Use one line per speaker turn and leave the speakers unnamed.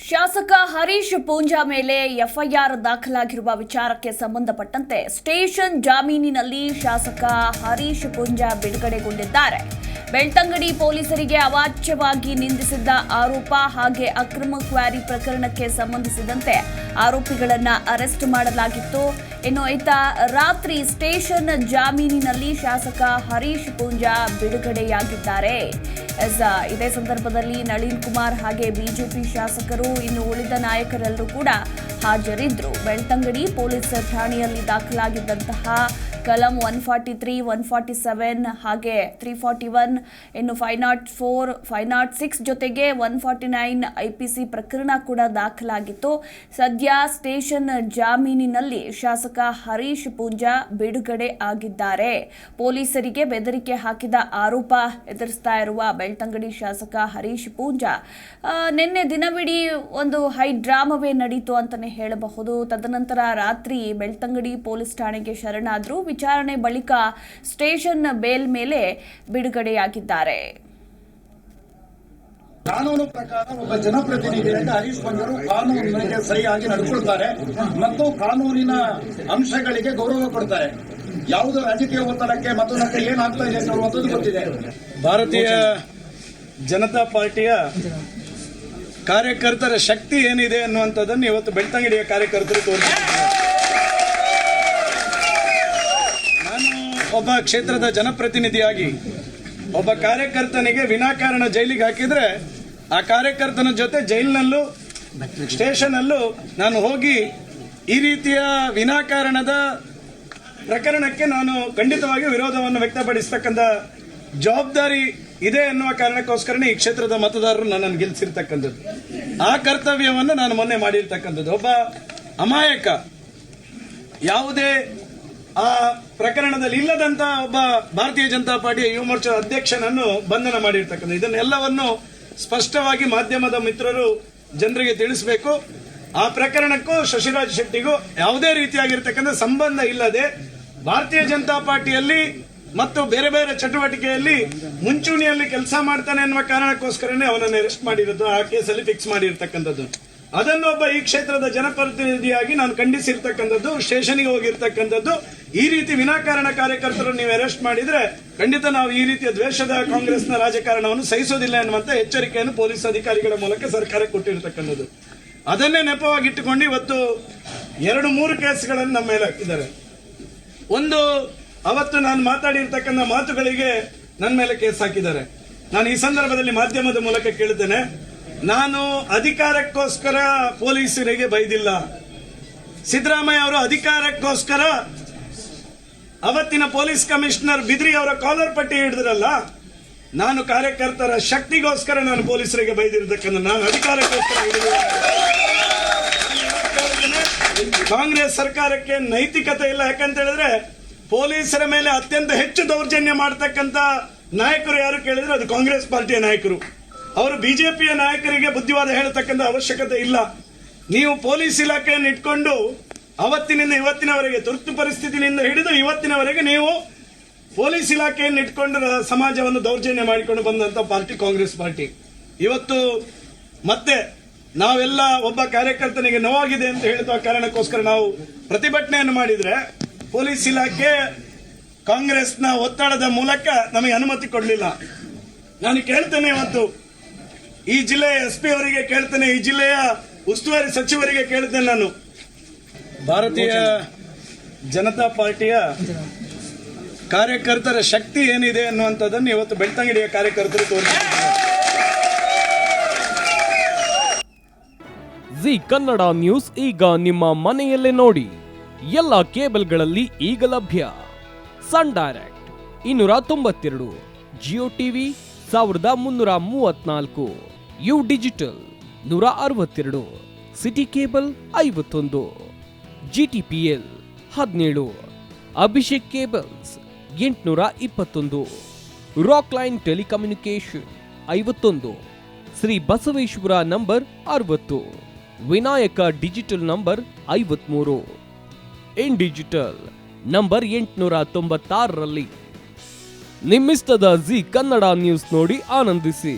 ಶಾಸಕ ಹರೀಶ್ ಪೂಂಜಾ ಮೇಲೆ ಎಫ್ಐಆರ್ ದಾಖಲಾಗಿರುವ ವಿಚಾರಕ್ಕೆ ಸಂಬಂಧಪಟ್ಟಂತೆ ಸ್ಟೇಷನ್ ಜಾಮೀನಿನಲ್ಲಿ ಶಾಸಕ ಹರೀಶ್ ಪೂಂಜಾ ಬಿಡುಗಡೆಗೊಂಡಿದ್ದಾರೆ. ಬೆಳ್ತಂಗಡಿ ಪೊಲೀಸರಿಗೆ ಅವಾಚ್ಯವಾಗಿ ನಿಂದಿಸಿದ್ದ ಆರೋಪ ಹಾಗೆ ಅಕ್ರಮ ಕ್ವಾರಿ ಪ್ರಕರಣಕ್ಕೆ ಸಂಬಂಧಿಸಿದಂತೆ ಆರೋಪಿಗಳನ್ನ ಅರೆಸ್ಟ್ ಮಾಡಲಾಗಿತ್ತು. ಇನ್ನು ರಾತ್ರಿ ಸ್ಟೇಷನ್ ಜಾಮೀನಿನಲ್ಲಿ ಶಾಸಕ ಹರೀಶ್ ಪೂಂಜಾ ಬಿಡುಗಡೆಯಾಗಿದ್ದಾರೆ. ಇದೇ ಸಂದರ್ಭದಲ್ಲಿ ನಳಿನ್ ಕುಮಾರ್ ಹಾಗೆ ಬಿಜೆಪಿ ಶಾಸಕರು ಇನ್ನು ಉಳಿದ ನಾಯಕರೆಲ್ಲರೂ ಕೂಡ ಹಾಜರಿದ್ದರು. ಬೆಳ್ತಂಗಡಿ ಪೊಲೀಸ್ ಠಾಣೆಯಲ್ಲಿ ದಾಖಲಾಗಿದ್ದಂತಹ ಕಲಂ 143, 147 ಹಾಗೆ 341 ಇನ್ನು 504, 506 ಜೊತೆಗೆ 149 IPC ಪ್ರಕರಣ ಕೂಡ ದಾಖಲಾಗಿತ್ತು. ಸದ್ಯ ಸ್ಟೇಷನ್ ಜಾಮೀನಿನಲ್ಲಿ ಶಾಸಕ ಹರೀಶ್ ಪೂಂಜಾ ಬಿಡುಗಡೆ ಆಗಿದ್ದಾರೆ. ಪೊಲೀಸರಿಗೆ ಬೆದರಿಕೆ ಹಾಕಿದ ಆರೋಪ ಎದುರಿಸ್ತಾ ಇರುವ ಬೆಳ್ತಂಗಡಿ ಶಾಸಕ ಹರೀಶ್ ಪೂಂಜಾ ನಿನ್ನೆ ದಿನವಿಡೀ ಒಂದು ಹೈ ಡ್ರಾಮವೇ ನಡೀತು ಅಂತಾನೆ ಹೇಳಬಹುದು. ತದನಂತರ ರಾತ್ರಿ ಬೆಳ್ತಂಗಡಿ ಪೊಲೀಸ್ ಠಾಣೆಗೆ ಶರಣಾದ್ರು. ವಿಚಾರಣೆ ಬಳಿಕ ಸ್ಟೇಷನ್ ಬೇಲ್ ಮೇಲೆ ಬಿಡುಗಡೆಯಾಗಿದ್ದಾರೆ.
ಕಾನೂನು ಪ್ರಕಾರ ಒಬ್ಬ ಜನಪ್ರತಿನಿಧಿಯಾಗಿ ಹರೀಶ್ ಪೂಂಜಾರು ಕಾನೂನಿಗೆ ಸರಿಯಾಗಿ ನಡ್ಕೊಳ್ತಾರೆ ಮತ್ತು ಕಾನೂನಿನ ಅಂಶಗಳಿಗೆ ಗೌರವ ಕೊಡ್ತಾರೆ. ಯಾವುದೋ ರಾಜಕೀಯ ಒತ್ತಡಕ್ಕೆ ಮತ್ತೊಂದಕ್ಕೆ ಏನಾಗ್ತಾ ಇದೆ ಅನ್ನುವಂಥದ್ದು ಗೊತ್ತಿದೆ.
ಭಾರತೀಯ ಜನತಾ ಪಾರ್ಟಿಯ ಕಾರ್ಯಕರ್ತರ ಶಕ್ತಿ ಏನಿದೆ ಅನ್ನುವಂಥದ್ದನ್ನು ಇವತ್ತು ಬೆಳ್ತಂಗಡಿಯ ಕಾರ್ಯಕರ್ತರು ತೋರಿಸಿದ್ದಾರೆ. ನಾನು ಒಬ್ಬ ಕ್ಷೇತ್ರದ ಜನಪ್ರತಿನಿಧಿಯಾಗಿ ಒಬ್ಬ ಕಾರ್ಯಕರ್ತನಿಗೆ ವಿನಾಕಾರಣ ಜೈಲಿಗೆ ಹಾಕಿದ್ರೆ ಆ ಕಾರ್ಯಕರ್ತನ ಜೊತೆ ಜೈಲಿನಲ್ಲೂ ಸ್ಟೇಷನ್ನಲ್ಲೂ ನಾನು ಹೋಗಿ ಈ ರೀತಿಯ ವಿನಾಕಾರಣದ ಪ್ರಕರಣಕ್ಕೆ ನಾನು ಖಂಡಿತವಾಗಿ ವಿರೋಧವನ್ನು ವ್ಯಕ್ತಪಡಿಸತಕ್ಕಂಥ ಜವಾಬ್ದಾರಿ ಇದೆ ಎನ್ನುವ ಕಾರಣಕ್ಕೋಸ್ಕರನೇ ಈ ಕ್ಷೇತ್ರದ ಮತದಾರರು ನನ್ನನ್ನು ಗೆಲ್ಲಿಸಿರ್ತಕ್ಕಂಥದ್ದು. ಆ ಕರ್ತವ್ಯವನ್ನು ನಾನು ಮೊನ್ನೆ ಮಾಡಿರ್ತಕ್ಕಂಥದ್ದು. ಒಬ್ಬ ಅಮಾಯಕ ಯಾವುದೇ ಆ ಪ್ರಕರಣದಲ್ಲಿ ಇಲ್ಲದಂತ ಒಬ್ಬ ಭಾರತೀಯ ಜನತಾ ಪಾರ್ಟಿಯ ಯುವ ಮೋರ್ಚಾ ಅಧ್ಯಕ್ಷನನ್ನು ಬಂಧನ ಮಾಡಿರ್ತಕ್ಕಂಥದ್ದು. ಇದನ್ನೆಲ್ಲವನ್ನು ಸ್ಪಷ್ಟವಾಗಿ ಮಾಧ್ಯಮದ ಮಿತ್ರರು ಜನರಿಗೆ ತಿಳಿಸಬೇಕು. ಆ ಪ್ರಕರಣಕ್ಕೂ ಶಶಿರಾಜ್ ಶೆಟ್ಟಿಗೂ ಯಾವುದೇ ರೀತಿಯಾಗಿರ್ತಕ್ಕಂಥ ಸಂಬಂಧ ಇಲ್ಲದೆ ಭಾರತೀಯ ಜನತಾ ಪಾರ್ಟಿಯಲ್ಲಿ ಮತ್ತು ಬೇರೆ ಬೇರೆ ಚಟುವಟಿಕೆಯಲ್ಲಿ ಮುಂಚೂಣಿಯಲ್ಲಿ ಕೆಲಸ ಮಾಡ್ತಾನೆ ಎನ್ನುವ ಕಾರಣಕ್ಕೋಸ್ಕರನೇ ಅವನನ್ನು ಅರೆಸ್ಟ್ ಮಾಡಿರೋದು, ಆ ಕೇಸಲ್ಲಿ ಫಿಕ್ಸ್ ಮಾಡಿರ್ತಕ್ಕಂಥದ್ದು. ಅದನ್ನು ಒಬ್ಬ ಈ ಕ್ಷೇತ್ರದ ಜನಪ್ರತಿನಿಧಿಯಾಗಿ ನಾನು ಖಂಡಿಸಿರ್ತಕ್ಕಂಥದ್ದು, ಸ್ಟೇಷನ್ಗೆ ಹೋಗಿರ್ತಕ್ಕಂಥದ್ದು. ಈ ರೀತಿ ವಿನಾಕಾರಣ ಕಾರ್ಯಕರ್ತರನ್ನು ನೀವು ಅರೆಸ್ಟ್ ಮಾಡಿದ್ರೆ ಖಂಡಿತ ನಾವು ಈ ರೀತಿಯ ದ್ವೇಷದ ಕಾಂಗ್ರೆಸ್ನ ರಾಜಕಾರಣವನ್ನು ಸಹಿಸೋದಿಲ್ಲ ಎನ್ನುವಂತ ಎಚ್ಚರಿಕೆಯನ್ನು ಪೊಲೀಸ್ ಅಧಿಕಾರಿಗಳ ಮೂಲಕ ಸರ್ಕಾರ ಕೊಟ್ಟಿರ್ತಕ್ಕಂಥದ್ದು. ಅದನ್ನೇ ನೆಪವಾಗಿಟ್ಟುಕೊಂಡು ಇವತ್ತು 2-3 ಕೇಸ್ಗಳನ್ನು ನಮ್ಮ ಮೇಲೆ ಹಾಕಿದ್ದಾರೆ. ಒಂದು, ಅವತ್ತು ನಾನು ಮಾತಾಡಿರ್ತಕ್ಕಂಥ ಮಾತುಗಳಿಗೆ ನನ್ನ ಮೇಲೆ ಕೇಸ್ ಹಾಕಿದ್ದಾರೆ. ನಾನು ಈ ಸಂದರ್ಭದಲ್ಲಿ ಮಾಧ್ಯಮದ ಮೂಲಕ ಕೇಳಿದ್ದೇನೆ, ನಾನು ಅಧಿಕಾರಕ್ಕೋಸ್ಕರ ಪೊಲೀಸರಿಗೆ ಬೈದಿಲ್ಲ. ಸಿದ್ದರಾಮಯ್ಯ ಅವರು ಅಧಿಕಾರಕ್ಕೋಸ್ಕರ ಅವತ್ತಿನ ಪೊಲೀಸ್ ಕಮಿಷನರ್ ಬಿದ್ರಿ ಅವರ ಕಾಲರ್ ಪಟ್ಟಿ ಹಿಡಿದ್ರಲ್ಲ, ನಾನು ಕಾರ್ಯಕರ್ತರ ಶಕ್ತಿಗೋಸ್ಕರ ನಾನು ಪೊಲೀಸರಿಗೆ ಬೈದಿರತಕ್ಕಂಥ, ನಾನು ಅಧಿಕಾರಕ್ಕೋಸ್ಕರ ಹಿಡಿದಿಲ್ಲ. ಕಾಂಗ್ರೆಸ್ ಸರ್ಕಾರಕ್ಕೆ ನೈತಿಕತೆ ಇಲ್ಲ. ಯಾಕಂತ ಹೇಳಿದ್ರೆ ಪೊಲೀಸರ ಮೇಲೆ ಅತ್ಯಂತ ಹೆಚ್ಚು ದೌರ್ಜನ್ಯ ಮಾಡತಕ್ಕಂತ ನಾಯಕರು ಯಾರು ಕೇಳಿದ್ರೆ ಅದು ಕಾಂಗ್ರೆಸ್ ಪಾರ್ಟಿಯ ನಾಯಕರು. ಅವರು ಬಿಜೆಪಿಯ ನಾಯಕರಿಗೆ ಬುದ್ಧಿವಾದ ಹೇಳತಕ್ಕಂಥ ಅವಶ್ಯಕತೆ ಇಲ್ಲ. ನೀವು ಪೊಲೀಸ್ ಇಲಾಖೆಯನ್ನು ಇಟ್ಕೊಂಡು ಅವತ್ತಿನಿಂದ ಇವತ್ತಿನವರೆಗೆ, ತುರ್ತು ಪರಿಸ್ಥಿತಿನಿಂದ ಹಿಡಿದು ಇವತ್ತಿನವರೆಗೆ ನೀವು ಪೊಲೀಸ್ ಇಲಾಖೆಯನ್ನು ಇಟ್ಕೊಂಡು ಸಮಾಜವನ್ನು ದೌರ್ಜನ್ಯ ಮಾಡಿಕೊಂಡು ಬಂದಂತ ಪಾರ್ಟಿ ಕಾಂಗ್ರೆಸ್ ಪಾರ್ಟಿ. ಇವತ್ತು ಮತ್ತೆ ನಾವೆಲ್ಲ ಒಬ್ಬ ಕಾರ್ಯಕರ್ತನಿಗೆ ನೋವಾಗಿದೆ ಅಂತ ಹೇಳಿದ ಕಾರಣಕ್ಕೋಸ್ಕರ ನಾವು ಪ್ರತಿಭಟನೆಯನ್ನು ಮಾಡಿದ್ರೆ ಪೊಲೀಸ್ ಇಲಾಖೆ ಕಾಂಗ್ರೆಸ್ನ ಒತ್ತಡದ ಮೂಲಕ ನಮಗೆ ಅನುಮತಿ ಕೊಡಲಿಲ್ಲ. ನಾನು ಕೇಳ್ತೇನೆ, ಇವತ್ತು ಈ ಜಿಲ್ಲೆಯ SP ಅವರಿಗೆ ಕೇಳ್ತೇನೆ, ಈ ಜಿಲ್ಲೆಯ ಉಸ್ತುವಾರಿ ಸಚಿವರಿಗೆ ಕೇಳ್ತೇನೆ. ನಾನು ಭಾರತೀಯ ಜನತಾ ಪಾರ್ಟಿಯ ಕಾರ್ಯಕರ್ತರ ಶಕ್ತಿ ಏನಿದೆ ಅನ್ನುವಂಥದ್ದನ್ನು ಇವತ್ತು ಬೆಳ್ತಂಗಡಿಯ ಕಾರ್ಯಕರ್ತರು ತೋರಿಸಿದ್ದಾರೆ.
ಜಿ ಕನ್ನಡ ನ್ಯೂಸ್ ಈಗ ನಿಮ್ಮ ಮನೆಯಲ್ಲೇ ನೋಡಿ. ಎಲ್ಲ ಕೇಬಲ್ಗಳಲ್ಲಿ ಈಗ ಲಭ್ಯ. Sun direct 292, Jio TV 1334, U digital 162, city cable 51, GTPL 17, Abhishek cables 821, rock line telecommunication 51, Shri Basaveshwara number 60, Vinayaka digital number 53, in digital number 896ರಲ್ಲಿ. ನಿಮ್ಮಿಸ್ತದ ಜಿ ಕನ್ನಡ ನ್ಯೂಸ್ ನೋಡಿ ಆನಂದಿಸಿ.